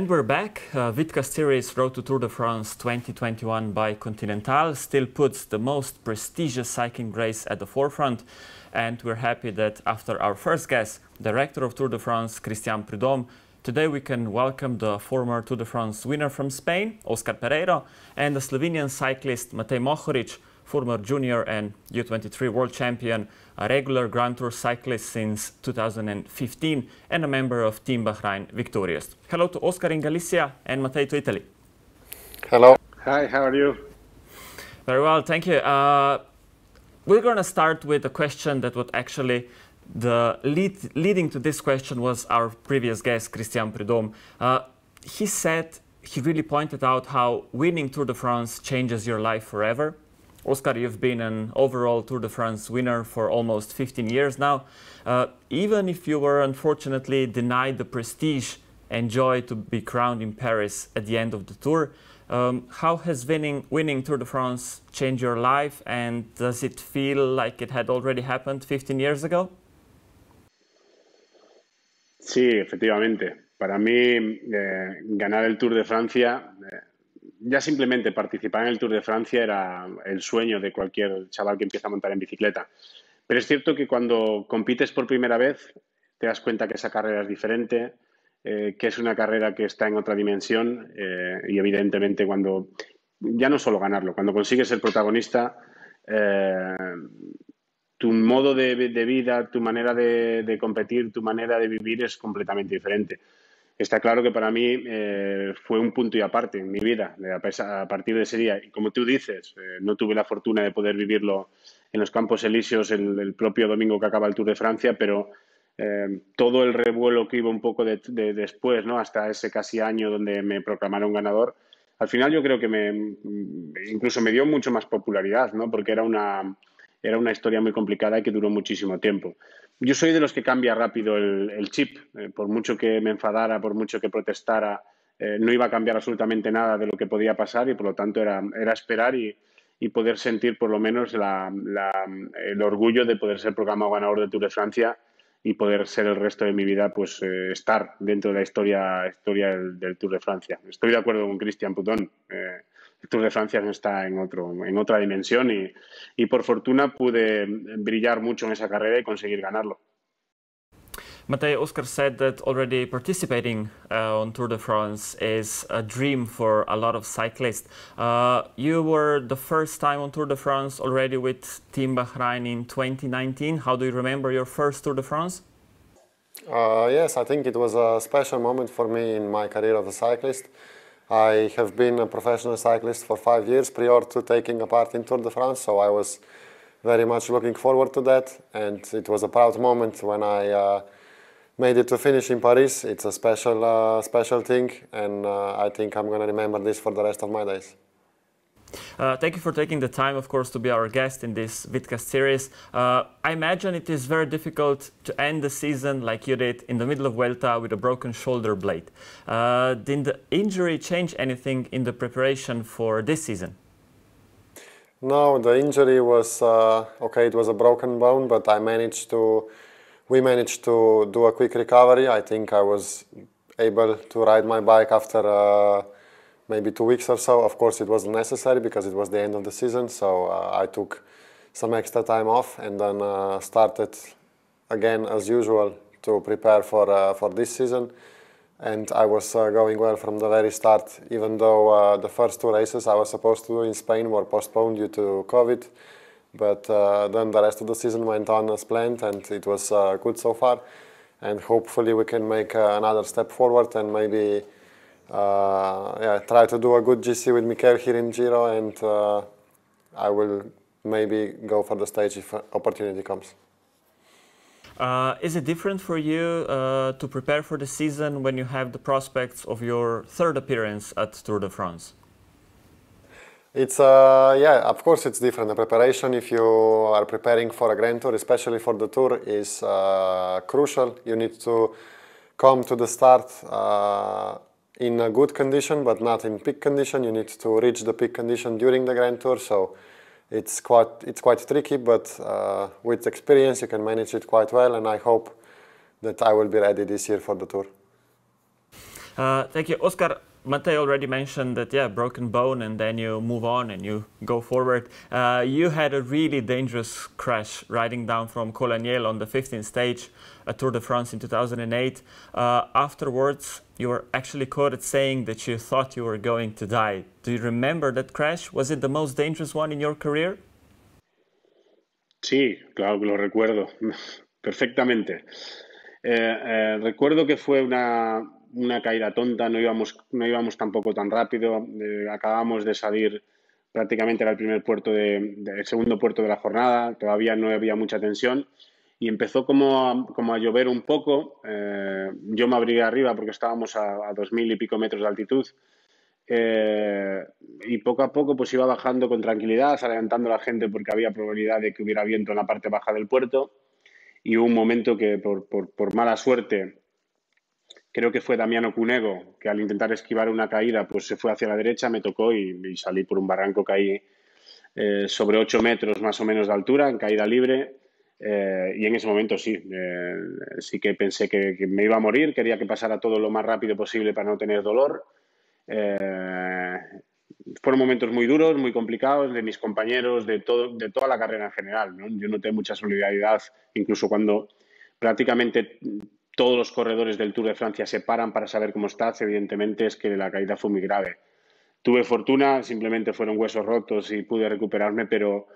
And we're back. Vitka Series Road to Tour de France 2021 by Continental still puts the most prestigious cycling race at the forefront. And we're happy that after our first guest, Director of Tour de France, Cristian Prudhomme, today we can welcome the former Tour de France winner from Spain, Oscar Pereiro, and the Slovenian cyclist Matej Mohoric, former junior and U23 world champion, a regular Grand Tour cyclist since 2015 and a member of Team Bahrain Victorious. Hello to Oscar in Galicia and Matej to Italy. Hello. Hi, how are you? Very well, thank you. We're going to start with a question that would actually, leading to this question was our previous guest, Cristian Prudhomme. He really pointed out how winning Tour de France changes your life forever. Oscar, you've been an overall Tour de France winner for almost 15 years now. Even if you were unfortunately denied the prestige and joy to be crowned in Paris at the end of the Tour, how has winning Tour de France changed your life, and does it feel like it had already happened 15 years ago? Sí, efectivamente. Para mí, ganar el Tour de Francia, ya simplemente participar en el Tour de Francia era el sueño de cualquier chaval que empieza a montar en bicicleta. Pero es cierto que cuando compites por primera vez, te das cuenta que esa carrera es diferente, que es una carrera que está en otra dimensión y evidentemente cuando, ya no solo ganarlo, cuando consigues ser protagonista, tu modo de vida, tu manera de competir, tu manera de vivir es completamente diferente. Está claro que para mí fue un punto y aparte en mi vida, a partir de ese día. Y como tú dices, no tuve la fortuna de poder vivirlo en los Campos Elíseos el propio domingo que acaba el Tour de Francia, pero todo el revuelo que iba un poco después, ¿no? Hasta ese casi año donde me proclamaron ganador, al final yo creo que incluso me dio mucho más popularidad, ¿no? Porque era una historia muy complicada y que duró muchísimo tiempo. Yo soy de los que cambia rápido el chip. Por mucho que me enfadara, por mucho que protestara, no iba a cambiar absolutamente nada de lo que podía pasar y por lo tanto era esperar y poder sentir por lo menos el orgullo de poder ser proclamado ganador del Tour de Francia y poder ser el resto de mi vida, pues estar dentro de la historia del Tour de Francia. Estoy de acuerdo con Cristian Prudhomme. El Tour de Francia está en otra dimensión y por fortuna pude brillar mucho en esa carrera y conseguir ganarlo. Matej, Oscar said that already participating on Tour de France is a dream for a lot of cyclists. You were the first time on Tour de France already with Team Bahrain in 2019. How do you remember your first Tour de France? Yes, I think it was a special moment for me in my career as a cyclist. I have been a professional cyclist for 5 years prior to taking a part in Tour de France, so I was very much looking forward to that, and it was a proud moment when I made it to finish in Paris. It's a special thing, and I think I'm going to remember this for the rest of my days. Thank you for taking the time, of course, to be our guest in this Vidcast series. I imagine it is very difficult to end the season like you did in the middle of Vuelta with a broken shoulder blade. Did the injury change anything in the preparation for this season? No, the injury was okay. It was a broken bone, but we managed to do a quick recovery. I think I was able to ride my bike after maybe 2 weeks or so. Of course, it wasn't necessary because it was the end of the season, so I took some extra time off and then started again as usual to prepare for this season. And I was going well from the very start, even though the first 2 races I was supposed to do in Spain were postponed due to COVID. But then the rest of the season went on as planned, and it was good so far. And hopefully we can make another step forward and maybe try to do a good GC with Mikel here in Giro, and I will maybe go for the stage if opportunity comes. Is it different for you to prepare for the season when you have the prospects of your third appearance at Tour de France? It's yeah, of course it's different. The preparation, if you are preparing for a Grand Tour, especially for the Tour, is crucial. You need to come to the start in a good condition, but not in peak condition. You need to reach the peak condition during the Grand Tour, so it's quite tricky, but with experience you can manage it quite well, and I hope that I will be ready this year for the Tour. Thank you, Oscar. Matej already mentioned that, yeah, broken bone, and then you move on and you go forward. You had a really dangerous crash riding down from Colaniel on the 15th stage at Tour de France in 2008. Afterwards, you were actually quoted saying that you thought you were going to die. Do you remember that crash? Was it the most dangerous one in your career? Sí, claro que lo recuerdo perfectamente. Recuerdo que fue una caída tonta, no íbamos tampoco tan rápido, acabamos de salir, prácticamente era el primer el segundo puerto de la jornada, todavía no había mucha tensión y empezó como a llover un poco. Yo me abrigué arriba porque estábamos a 2000 y pico metros de altitud. Y poco a poco pues iba bajando con tranquilidad, adelantando a la gente porque había probabilidad de que hubiera viento en la parte baja del puerto. Y hubo un momento que por mala suerte, creo que fue Damiano Cunego, que al intentar esquivar una caída pues se fue hacia la derecha, me tocó y salí por un barranco, caí sobre 8 metros más o menos de altura, en caída libre. Y en ese momento sí que pensé que me iba a morir, quería que pasara todo lo más rápido posible para no tener dolor. Fueron momentos muy duros, muy complicados, de mis compañeros, de toda la carrera en general, ¿no? Yo noté mucha solidaridad, incluso cuando prácticamente todos los corredores del Tour de Francia se paran para saber cómo estás. Evidentemente es que la caída fue muy grave. Tuve fortuna, simplemente fueron huesos rotos y pude recuperarme, pero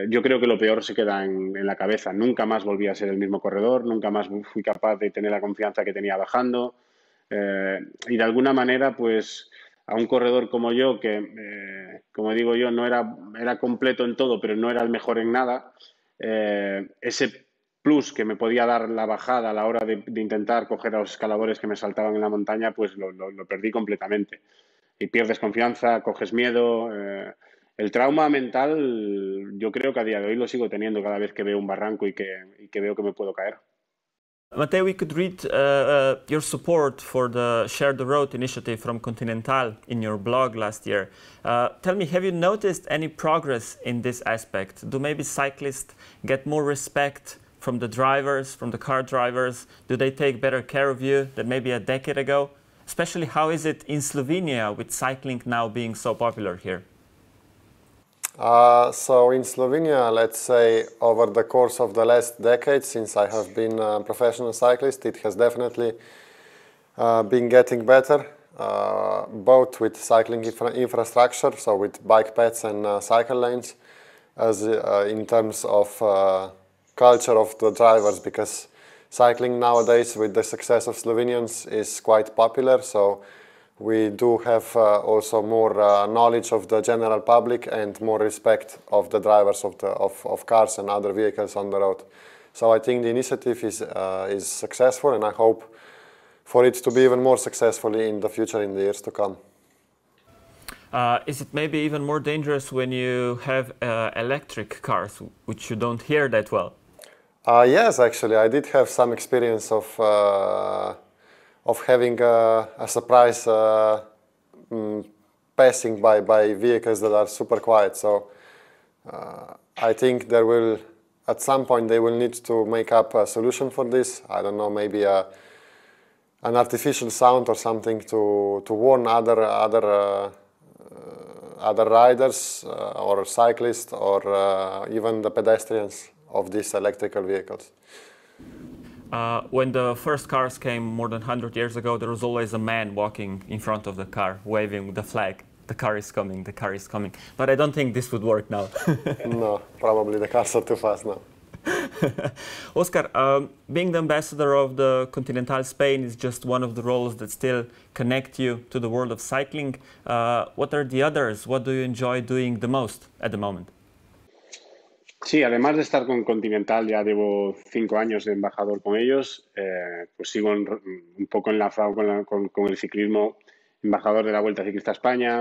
yo creo que lo peor se queda en la cabeza. Nunca más volví a ser el mismo corredor, nunca más fui capaz de tener la confianza que tenía bajando. Y de alguna manera, pues a un corredor como yo, que como digo yo, no era completo en todo, pero no era el mejor en nada, ese plus que me podía dar la bajada a la hora de intentar coger a los escaladores que me saltaban en la montaña, pues lo perdí completamente. Y pierdes confianza, coges miedo. El trauma mental, yo creo que a día de hoy lo sigo teniendo cada vez que veo un barranco y que veo que me puedo caer. Matej, we could read your support for the Share the Road initiative from Continental in your blog last year. Tell me, have you noticed any progress in this aspect? Do maybe cyclists get more respect from the drivers, from the car drivers? Do they take better care of you than maybe a decade ago? Especially, how is it in Slovenia with cycling now being so popular here? So in Slovenia, let's say over the course of the last decade, since I have been a professional cyclist, it has definitely been getting better, both with cycling infrastructure, so with bike paths and cycle lanes, as in terms of culture of the drivers, because cycling nowadays, with the success of Slovenians, is quite popular. So we do have also more knowledge of the general public and more respect of the drivers of cars and other vehicles on the road. So I think the initiative is successful, and I hope for it to be even more successful in the future, in the years to come. Is it maybe even more dangerous when you have electric cars, which you don't hear that well? Yes, actually, I did have some experience of having a surprise passing by vehicles that are super quiet. So I think there will, at some point, they will need to make up a solution for this. I don't know, maybe an artificial sound or something to warn other riders or cyclists or even the pedestrians of these electrical vehicles. When the first cars came more than 100 years ago, there was always a man walking in front of the car, waving the flag. The car is coming, the car is coming. But I don't think this would work now. No, probably the cars are too fast now. Oscar, being the ambassador of the Continental Spain is just one of the roles that still connect you to the world of cycling. What are the others? What do you enjoy doing the most at the moment? Sí, además de estar con Continental, ya llevo 5 años de embajador con ellos, pues sigo un poco enlazado con el ciclismo, embajador de la Vuelta Ciclista a España,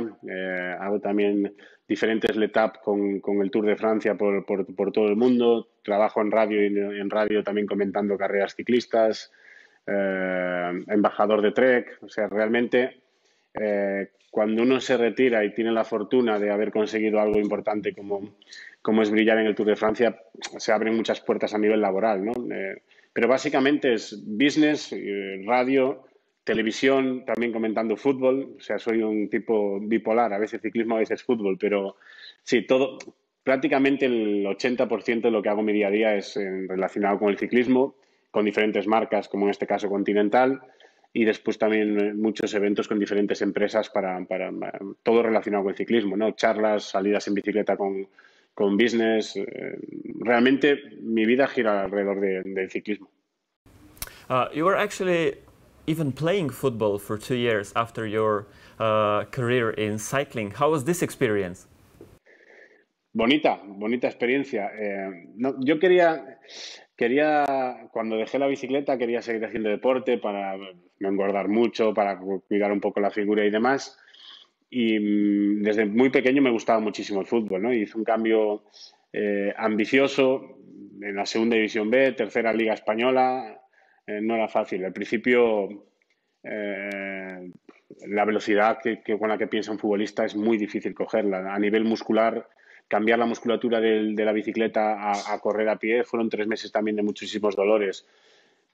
hago también diferentes letap con el Tour de Francia por todo el mundo, trabajo en radio y en radio también comentando carreras ciclistas, embajador de Trek. O sea, realmente cuando uno se retira y tiene la fortuna de haber conseguido algo importante como es brillar en el Tour de Francia, se abren muchas puertas a nivel laboral, ¿no? Pero básicamente es business, radio, televisión, también comentando fútbol, o sea, soy un tipo bipolar, a veces ciclismo, a veces fútbol, pero sí, todo, prácticamente el 80% de lo que hago mi día a día es relacionado con el ciclismo, con diferentes marcas, como en este caso Continental, y después también muchos eventos con diferentes empresas para todo relacionado con el ciclismo, ¿no? Charlas, salidas en bicicleta con business. Realmente mi vida gira alrededor del ciclismo. You were actually even playing football for 2 years after your career in cycling. How was this experience? Bonita experiencia. No, yo quería, cuando dejé la bicicleta, quería seguir haciendo deporte para no engordar mucho, para cuidar un poco la figura y demás. Y desde muy pequeño me gustaba muchísimo el fútbol, ¿no? Hice un cambio ambicioso en la segunda división B, tercera liga española. No era fácil. Al principio, la velocidad con la que piensa un futbolista es muy difícil cogerla. A nivel muscular, cambiar la musculatura de la bicicleta a correr a pie fueron 3 meses también de muchísimos dolores.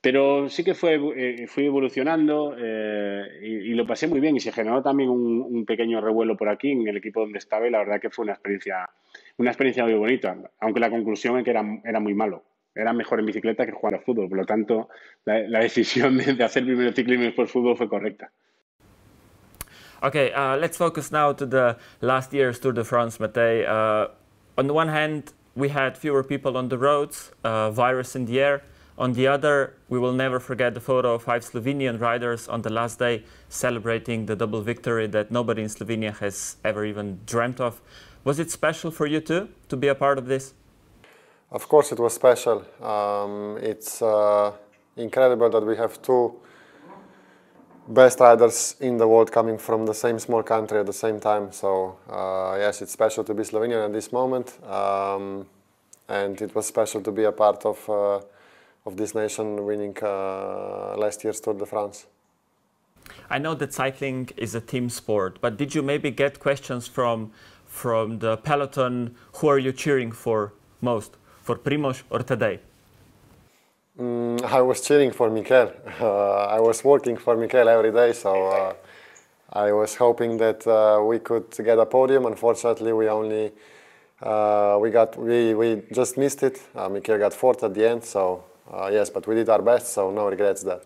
Pero sí que fui evolucionando y lo pasé muy bien y se generó también un pequeño revuelo por aquí en el equipo donde estaba y la verdad que fue una experiencia muy bonita, aunque la conclusión es que era muy malo. Era mejor en bicicleta que jugar al fútbol, por lo tanto la decisión de hacer primero ciclismo y después fútbol fue correcta. Okay, let's focus now to the last year's Tour de France, Matej. On the one hand, we had fewer people on the roads, virus in the air. On the other, we will never forget the photo of 5 Slovenian riders on the last day celebrating the double victory that nobody in Slovenia has ever even dreamt of. Was it special for you too, to be a part of this? Of course it was special. It's incredible that we have 2 best riders in the world coming from the same small country at the same time. So yes, it's special to be Slovenian at this moment. And it was special to be a part of this nation winning last year's Tour de France. I know that cycling is a team sport, but did you maybe get questions from the peloton? Who are you cheering for most? For Primož or Tadej? I was cheering for Mikel. I was working for Mikel every day, so I was hoping that we could get a podium. Unfortunately, we just missed it. Mikel got 4th at the end, so yes, but we did our best, so no regrets there.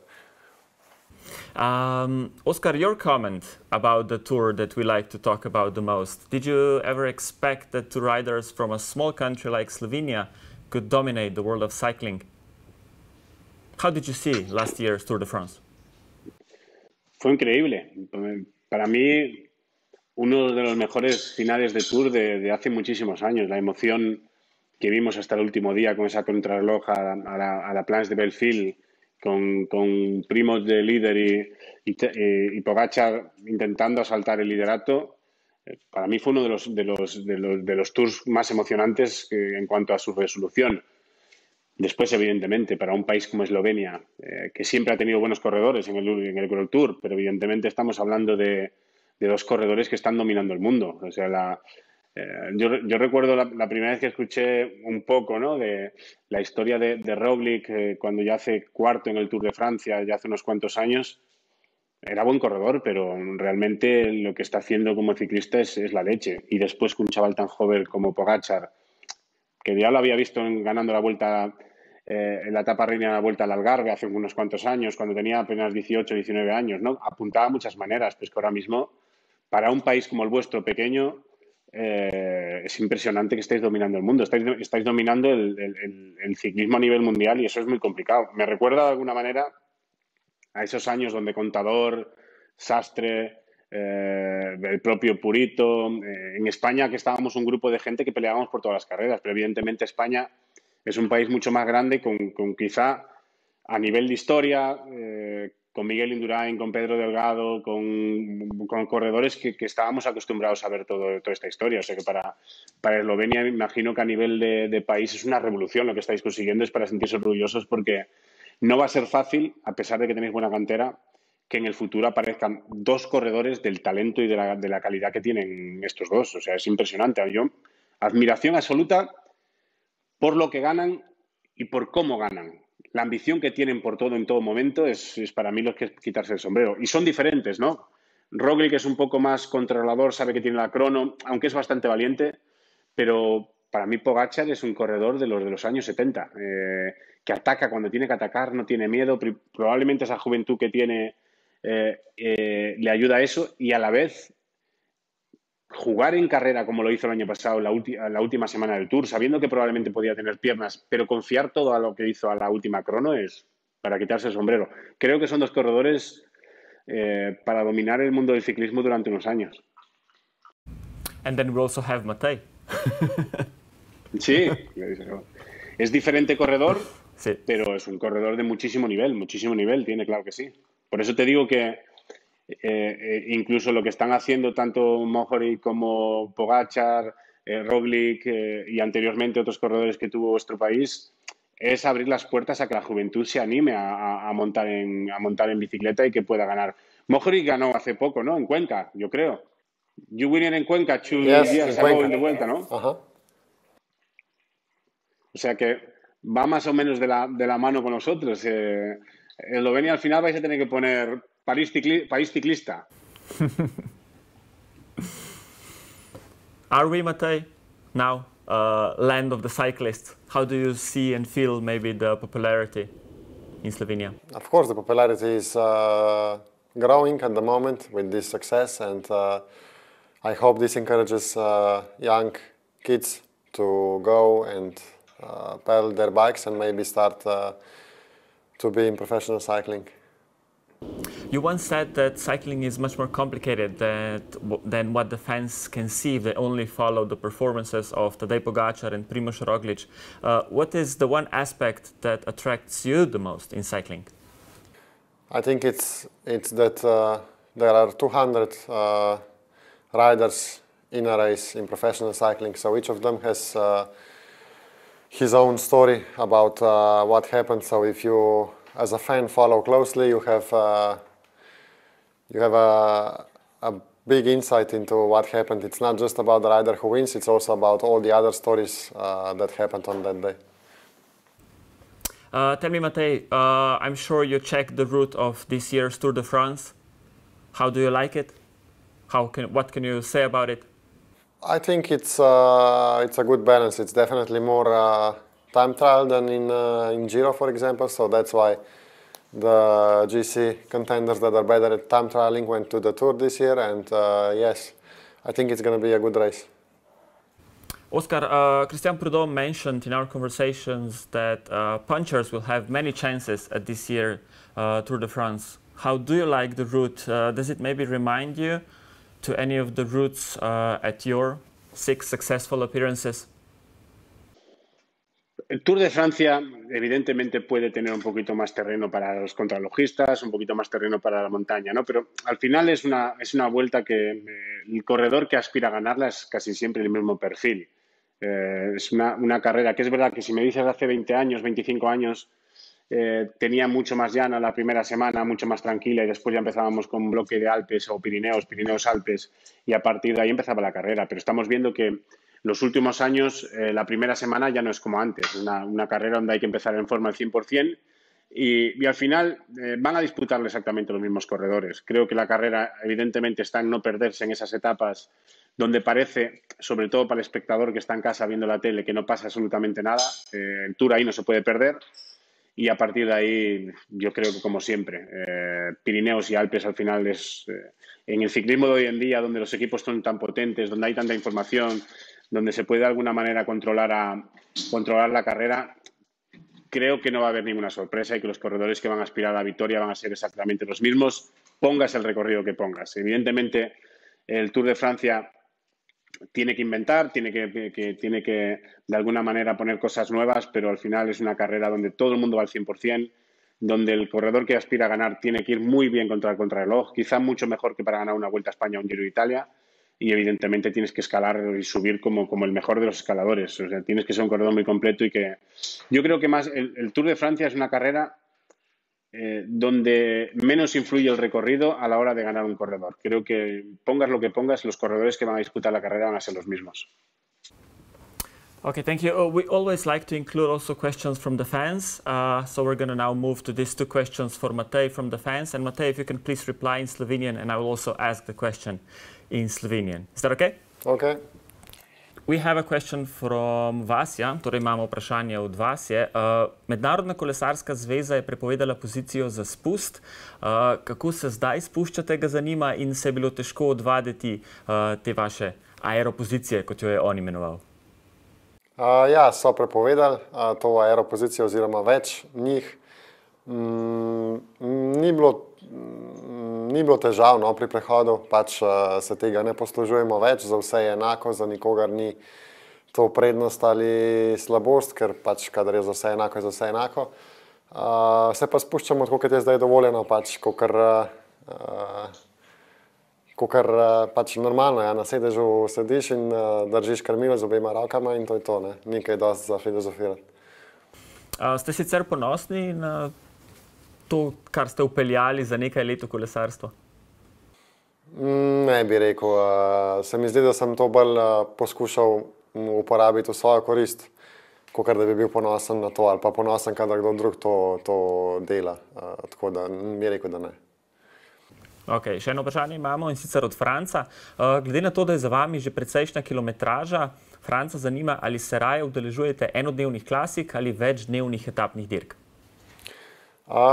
Oscar, your comment about the Tour that we like to talk about the most. Did you ever expect that 2 riders from a small country like Slovenia could dominate the world of cycling? How did you see last year's Tour de France? Fue increíble. Para mí, uno de los mejores finales de Tour de hace muchísimos años. La emoción que vimos hasta el último día con esa contrarreloj a la Planche de Belfield, con Primož de líder y Pogačar intentando asaltar el liderato, para mí fue uno de los tours más emocionantes en cuanto a su resolución. Después, evidentemente, para un país como Eslovenia, que siempre ha tenido buenos corredores en el World Tour, pero evidentemente estamos hablando de 2 corredores que están dominando el mundo. O sea, yo recuerdo la primera vez que escuché un poco, ¿no?, de la historia de Roglic cuando ya hace 4º en el Tour de Francia, ya hace unos cuantos años. Era buen corredor, pero realmente lo que está haciendo como ciclista es la leche. Y después con un chaval tan joven como Pogačar, que ya lo había visto ganando la vuelta, en la etapa reina de la Vuelta al Algarve hace unos cuantos años, cuando tenía apenas 18, 19 años, ¿no? Apuntaba a muchas maneras, pues que ahora mismo, para un país como el vuestro, pequeño, es impresionante que estéis dominando el mundo, estáis dominando el ciclismo a nivel mundial y eso es muy complicado. Me recuerda de alguna manera a esos años donde Contador, Sastre, el propio Purito, en España, que estábamos un grupo de gente que peleábamos por todas las carreras, pero evidentemente España es un país mucho más grande con quizá a nivel de historia, con Miguel Indurain, con Pedro Delgado, con corredores que estábamos acostumbrados a ver toda esta historia. O sea que para Eslovenia me imagino que a nivel de país es una revolución lo que estáis consiguiendo, es para sentirse orgullosos porque no va a ser fácil, a pesar de que tenéis buena cantera, que en el futuro aparezcan 2 corredores del talento y de la calidad que tienen estos 2. O sea, es impresionante. Yo, admiración absoluta por lo que ganan y por cómo ganan. la ambición que tienen por todo en todo momento es para mí lo que es quitarse el sombrero. Y son diferentes, ¿no? Roglic es un poco más controlador, sabe que tiene la crono, aunque es bastante valiente, pero para mí Pogačar es un corredor de los años 70, que ataca cuando tiene que atacar, no tiene miedo, probablemente esa juventud que tiene le ayuda a eso y a la vez jugar en carrera como lo hizo el año pasado, la última semana del Tour, sabiendo que probablemente podía tener piernas, pero confiar todo a lo que hizo a la última crono es para quitarse el sombrero. Creo que son dos corredores para dominar el mundo del ciclismo durante unos años. And then we also have Matej. Sí, es diferente corredor, sí, pero es un corredor de muchísimo nivel tiene, claro que sí. Por eso te digo que incluso lo que están haciendo tanto Mohoric como Pogačar, Roglic y anteriormente otros corredores que tuvo vuestro país, es abrir las puertas a que la juventud se anime a montar en bicicleta y que pueda ganar. Mohoric ganó hace poco, ¿no? En Cuenca, yo creo. You winning en Cuenca 2 years ago de vuelta, ¿no? Ajá. O sea que va más o menos de la mano con nosotros. Eslovenia al final vais a tener que poner París ciclista. Are we, Matej, now land of the cyclists? How do you see and feel maybe the popularity in Slovenia? Of course, the popularity is growing at the moment with this success, and I hope this encourages young kids to go and pedal their bikes and maybe start to be in professional cycling. You once said that cycling is much more complicated than what the fans can see if they only follow the performances of Tadej Pogačar and Primož Roglic. What is the one aspect that attracts you the most in cycling? I think it's that there are 200 riders in a race in professional cycling, so each of them has his own story about what happened. So if you, as a fan, follow closely, you have a big insight into what happened. It's not just about the rider who wins; it's also about all the other stories that happened on that day. Tell me, Matej, I'm sure you checked the route of this year's Tour de France. How do you like it? What can you say about it? I think it's a good balance. It's definitely more time trial than in Giro, for example. So that's why the GC contenders that are better at time trialing went to the Tour this year. And yes, I think it's going to be a good race. Oscar, Christian Prudhomme mentioned in our conversations that punchers will have many chances at this year Tour de France. How do you like the route? Does it maybe remind you to any of the routes at your 6 successful appearances? El Tour de Francia evidentemente puede tener un poquito más terreno para los contrarrelojistas, un poquito más terreno para la montaña, ¿no? Pero al final es una vuelta que el corredor que aspira a ganarla es casi siempre el mismo perfil. Es una carrera que es verdad que si me dices hace 20 años, 25 años, tenía mucho más llana la primera semana, mucho más tranquila y después ya empezábamos con un bloque de Alpes o Pirineos-Alpes y a partir de ahí empezaba la carrera. Pero estamos viendo que los últimos años la primera semana ya no es como antes, una carrera donde hay que empezar en forma al 100% y al final van a disputarlo exactamente los mismos corredores. Creo que la carrera evidentemente está en no perderse en esas etapas donde parece, sobre todo para el espectador que está en casa viendo la tele, que no pasa absolutamente nada. El Tour ahí no se puede perder. Y a partir de ahí, yo creo que como siempre, Pirineos y Alpes al final es en el ciclismo de hoy en día, donde los equipos son tan potentes, donde hay tanta información, donde se puede de alguna manera controlar la carrera, creo que no va a haber ninguna sorpresa y que los corredores que van a aspirar a la victoria van a ser exactamente los mismos, pongas el recorrido que pongas. Evidentemente, el Tour de Francia tiene que inventar, tiene que de alguna manera poner cosas nuevas, pero al final es una carrera donde todo el mundo va al 100%, donde el corredor que aspira a ganar tiene que ir muy bien contra el contrarreloj, quizá mucho mejor que para ganar una Vuelta a España o un Giro de Italia, y evidentemente tienes que escalar y subir como el mejor de los escaladores. O sea, tienes que ser un corredor muy completo y que yo creo que más el Tour de Francia es una carrera donde menos influye el recorrido a la hora de ganar un corredor. Creo que pongas lo que pongas, los corredores que van a disputar la carrera van a ser los mismos. Okay, thank you. We always like to include also questions from the fans. So we're going to now move to these two questions for Matej from the fans. And Matej, if you can please reply in Slovenian, and I will also ask the question in Slovenian. Is that okay? Okay. We have a question from Vasja, torej imamo vprašanje od Vasje. Mednarodna kolesarska zveza je prepovedala pozicijo za spust. Kako se zdaj spuščate, ga zanima, in se je bilo težko odvaditi te vaše aeropozicije, kot jo je on imenoval? Ja, so prepovedali to aeropozicijo oziroma več njih. Ni bilo težav pri prehodu, pač se tega ne poslužujemo več, za vse je enako, za nikogar ni to prednost ali slabost, ker pač kadar je za vse enako, je za vse enako. Se pa spuščamo tako, kot je zdaj dovoljeno, pač kakor pač normalno, ja, na sedežu sediš in držiš krmilo z obema rokama in to je to, ne, ni kaj dosti za filozofirati. Ste sicer ponosni na to, kar ste upeljali za nekaj let v kolesarstvo? Ne bi rekel. Se mi zdi, da sem to bolj poskušal uporabiti v svojo korist, kakor da bi bil ponosen na to ali pa ponosen, kadar kdo drug to dela. Tako da bi rekel, da ne. Ok, še eno vprašanje imamo, in sicer od Franca. Glede na to, da je za vami že precejšnja kilometraža, Franca zanima, ali se raje udeležujete enodnevnih klasik ali večdnevnih etapnih dirk?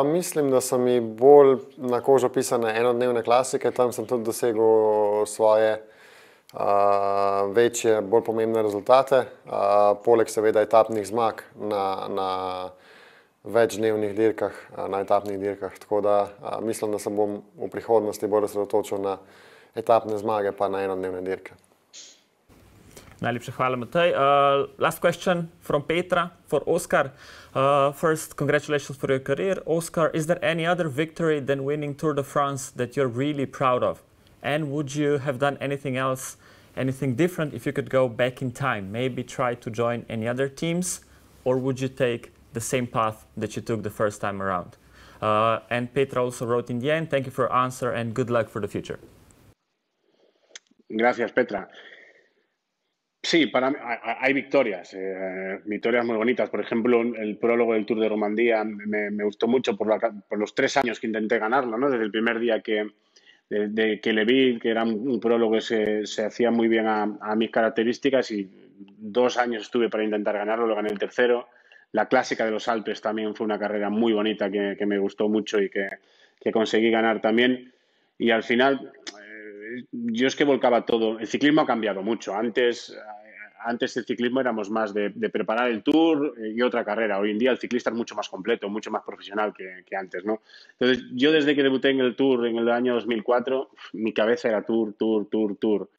Mislim, da so mi bolj na kožo pisane enodnevne klasike, tam sem tudi dosegel svoje večje, bolj pomembne rezultate, poleg seveda etapnih zmag na večdnevnih dirkah, na etapnih dirkah. Tako da mislim, da se bom v prihodnosti bolj osredotočil na etapne zmage pa na enodnevne dirke. Najlepša hvala, Matej. Last question from Petra for Oskar. First, congratulations for your career. Oskar, is there any other victory than winning Tour de France that you're really proud of? And would you have done anything else, anything different if you could go back in time? Maybe try to join any other teams? Or would you take the same path that you took the first time around? And Petra also wrote in the end, thank you for your answer and good luck for the future. Gracias, Petra. Sí, para mí hay victorias, victorias muy bonitas. Por ejemplo, el prólogo del Tour de Romandía me gustó mucho por los 3 años que intenté ganarlo, ¿no? Desde el primer día que le vi, que era un prólogo que se hacía muy bien a mis características, y 2 años estuve para intentar ganarlo, lo gané el tercero. La clásica de los Alpes también fue una carrera muy bonita que me gustó mucho y que conseguí ganar también. Y al final, yo es que volcaba todo. El ciclismo ha cambiado mucho. Antes el ciclismo éramos más de preparar el Tour y otra carrera. Hoy en día el ciclista es mucho más completo, mucho más profesional que antes, ¿no? Entonces, yo desde que debuté en el Tour en el año 2004, mi cabeza era Tour, Tour, Tour, Tour.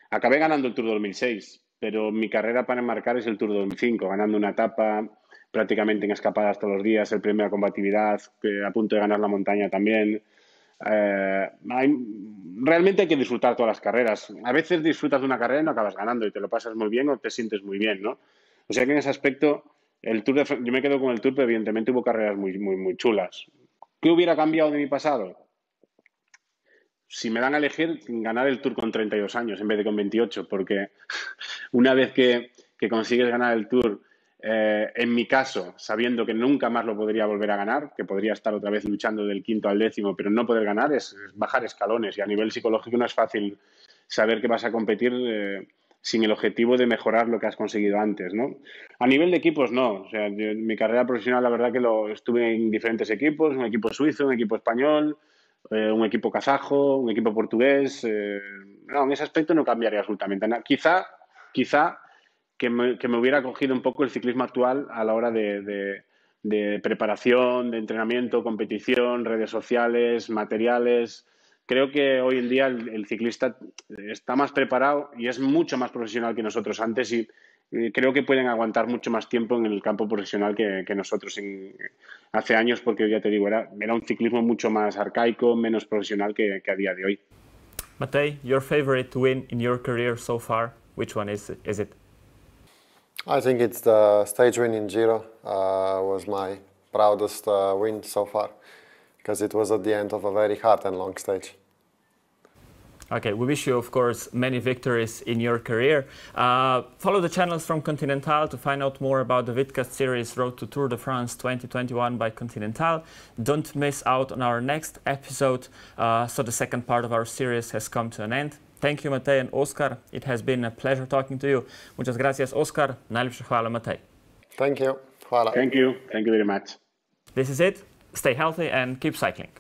Acabé ganando el Tour 2006, pero mi carrera para enmarcar es el Tour 2005, ganando una etapa prácticamente en escapadas todos los días, el premio a combatividad, a punto de ganar la montaña también. Realmente hay que disfrutar todas las carreras. A veces disfrutas de una carrera y no acabas ganando y te lo pasas muy bien o te sientes muy bien, ¿no? O sea que en ese aspecto, yo me quedo con el Tour, pero evidentemente hubo carreras muy chulas. ¿Qué hubiera cambiado de mi pasado? Si me dan a elegir, ganar el Tour con 32 años en vez de con 28, porque una vez que consigues ganar el Tour, en mi caso, sabiendo que nunca más lo podría volver a ganar, que podría estar otra vez luchando del 5º al 10º, pero no poder ganar es bajar escalones, y a nivel psicológico no es fácil saber que vas a competir sin el objetivo de mejorar lo que has conseguido antes, ¿no? A nivel de equipos, no. O sea, mi carrera profesional, la verdad que estuve en diferentes equipos, un equipo suizo, un equipo español, un equipo kazajo, un equipo portugués. No, en ese aspecto no cambiaría absolutamente nada. Quizá que me hubiera cogido un poco el ciclismo actual a la hora de preparación, de entrenamiento, competición, redes sociales, materiales. Creo que hoy en día el ciclista está más preparado y es mucho más profesional que nosotros antes, y creo que pueden aguantar mucho más tiempo en el campo profesional que nosotros hace años, porque ya te digo, era un ciclismo mucho más arcaico, menos profesional que a día de hoy. Matej, your favorite win in your career so far, which one is it? I think it's the stage win in Giro. Was my proudest win so far, because it was at the end of a very hard and long stage. Okay, we wish you, of course, many victories in your career. Follow the channels from Continental to find out more about the Vidcast series Road to Tour de France 2021 by Continental. Don't miss out on our next episode. So the second part of our series has come to an end. Thank you, Matej and Oskar. It has been a pleasure talking to you. Muchas gracias, Oskar. Najlepša hvala, Matej. Thank you. Hvala. Thank you. Thank you very much. This is it. Stay healthy and keep cycling.